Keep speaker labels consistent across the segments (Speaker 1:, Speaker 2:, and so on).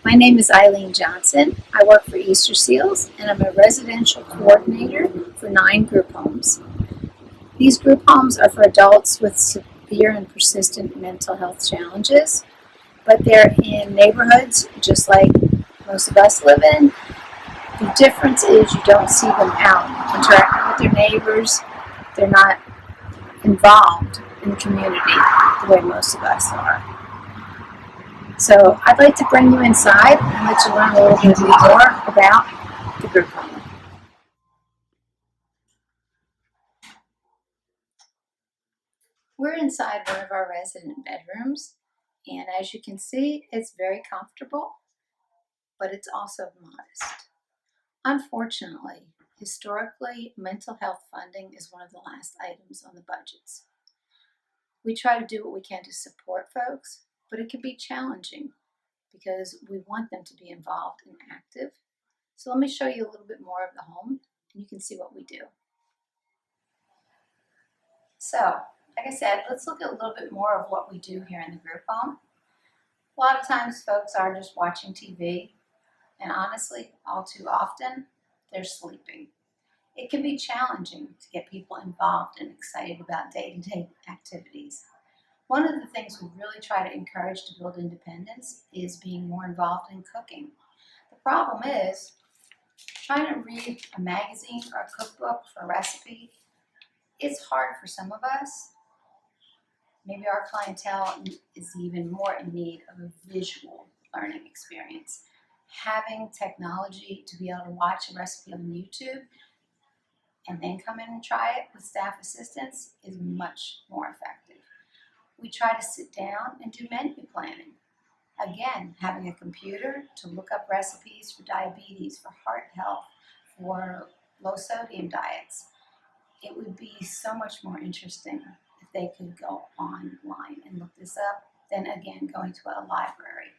Speaker 1: My name is Eileen Johnson. I work for Easter Seals and I'm a residential coordinator for 9 group homes. These group homes are for adults with severe and persistent mental health challenges, but they're in neighborhoods just like most of us live in. The difference is you don't see them out interacting with their neighbors. They're not involved in the community the way most of us are. So I'd like to bring you inside and let you learn a little bit more about the group home. We're inside one of our resident bedrooms, and as you can see, it's very comfortable, but it's also modest. Unfortunately, historically, mental health funding is one of the last items on the budgets. We try to do what we can to support folks, but it can be challenging because we want them to be involved and active. So let me show you a little bit more of the home and you can see what we do. So, like I said, let's look at a little bit more of what we do here in the group home. A lot of times folks are just watching TV, and honestly, all too often, they're sleeping. It can be challenging to get people involved and excited about day-to-day activities. One of the things we really try to encourage to build independence is being more involved in cooking. The problem is, trying to read a magazine or a cookbook for a recipe, it's hard for some of us. Maybe our clientele is even more in need of a visual learning experience. Having technology to be able to watch a recipe on YouTube and then come in and try it with staff assistance is much more effective. We try to sit down and do menu planning. Again, having a computer to look up recipes for diabetes, for heart health, for low sodium diets. It would be so much more interesting if they could go online and look this up than again going to a library.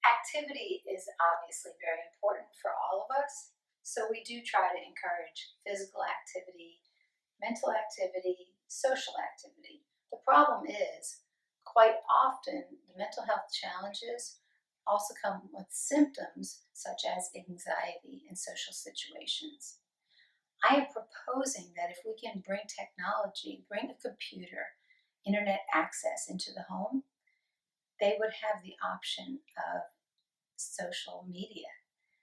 Speaker 1: Activity is obviously very important for all of us, so we do try to encourage physical activity, mental activity, social activity. The problem is, quite often, the mental health challenges also come with symptoms such as anxiety in social situations. I am proposing that if we can bring technology, bring a computer, internet access into the home, they would have the option of social media,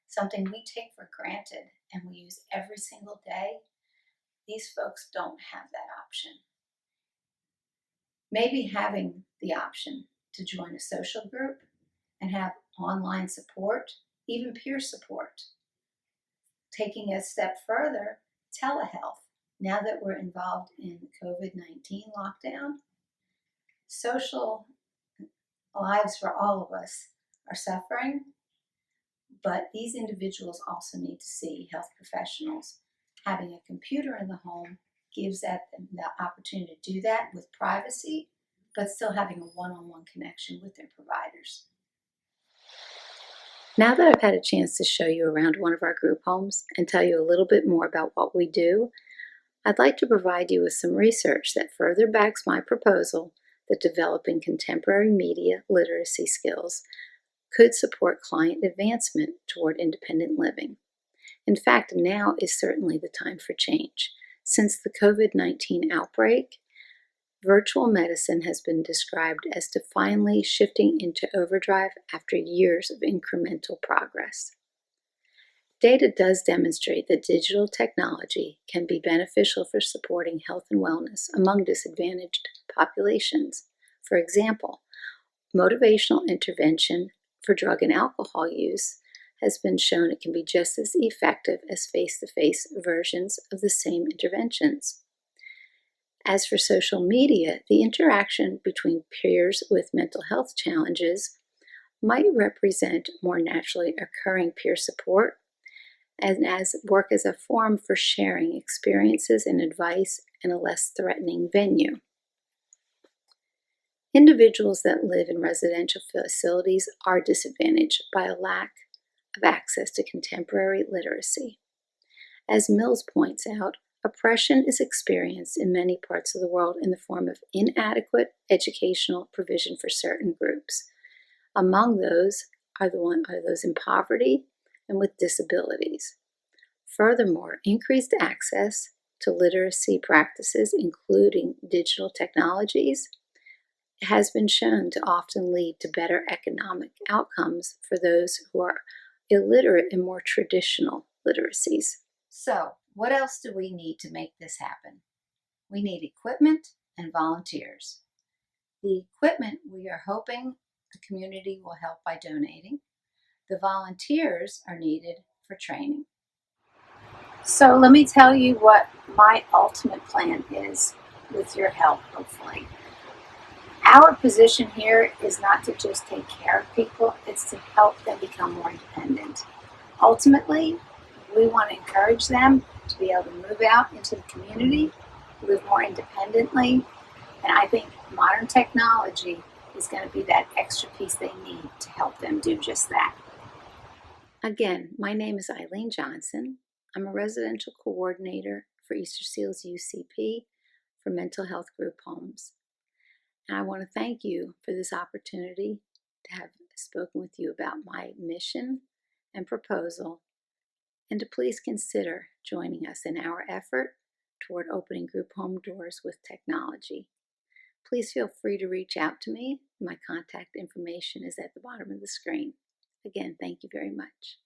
Speaker 1: something we take for granted and we use every single day. These folks don't have that option. Maybe having the option to join a social group and have online support, even peer support. Taking a step further, telehealth. Now that we're involved in the COVID-19 lockdown, social lives for all of us are suffering, but these individuals also need to see health professionals. Having a computer in the home gives them the opportunity to do that with privacy, but still having a one-on-one connection with their providers. Now that I've had a chance to show you around one of our group homes and tell you a little bit more about what we do, I'd like to provide you with some research that further backs my proposal that developing contemporary media literacy skills could support client advancement toward independent living. In fact, now is certainly the time for change. Since the COVID-19 outbreak, virtual medicine has been described as finally shifting into overdrive after years of incremental progress. Data does demonstrate that digital technology can be beneficial for supporting health and wellness among disadvantaged populations. For example, motivational intervention for drug and alcohol use has been shown it can be just as effective as face-to-face versions of the same interventions. As for social media, the interaction between peers with mental health challenges might represent more naturally occurring peer support and as work as a forum for sharing experiences and advice in a less threatening venue. Individuals that live in residential facilities are disadvantaged by a lack of access to contemporary literacy. As Mills points out, oppression is experienced in many parts of the world in the form of inadequate educational provision for certain groups. Among those are those in poverty and with disabilities. Furthermore, increased access to literacy practices, including digital technologies, has been shown to often lead to better economic outcomes for those who are illiterate in more traditional literacies. So, what else do we need to make this happen? We need equipment and volunteers. The equipment we are hoping the community will help by donating. The volunteers are needed for training. So let me tell you what my ultimate plan is with your help, hopefully. Our position here is not to just take care of people, it's to help them become more independent. Ultimately, we want to encourage them to be able to move out into the community, live more independently, and I think modern technology is going to be that extra piece they need to help them do just that. Again, my name is Eileen Johnson. I'm a residential coordinator for Easter Seals UCP for mental health group homes. And I want to thank you for this opportunity to have spoken with you about my mission and proposal, and to please consider joining us in our effort toward opening group home doors with technology. Please feel free to reach out to me. My contact information is at the bottom of the screen. Again, thank you very much.